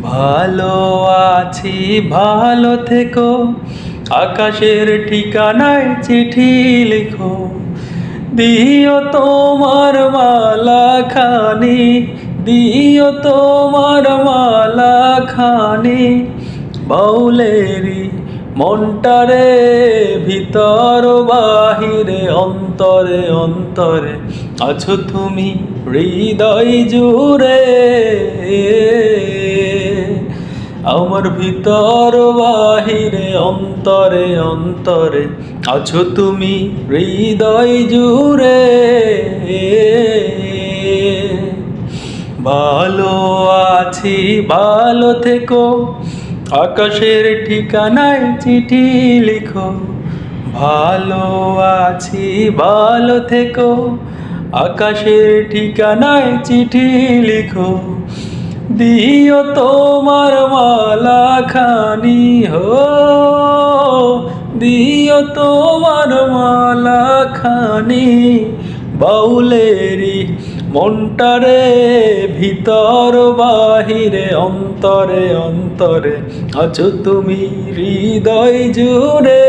ভালো আছি ভালো থেকো, আকাশের ঠিকানায় চিঠি লিখো, দিও তোমার মালা খানি, দিও তোমার মালা খানি। বাউলেরি মনটারে ভিতর বাহিরে অন্তরে অন্তরে আছো তুমি হৃদয় জুড়ে। আমার ভিতর বাহিরে অন্তরে অন্তরে আছো তুমি হৃদয় জুড়ে। ভালো আছি ভালো থেকো, আকাশের ঠিকানায় চিঠি লিখো। ভালো আছি ভালো থেকো, আকাশের ঠিকানায় চিঠি লিখো, দিও তোমার মালা খানি হো, দিও তোমার মালা খানি। বাউলেরি মনটারে ভিতর বাহিরে অন্তরে অন্তরে আছো তুমি হৃদয় জুড়ে।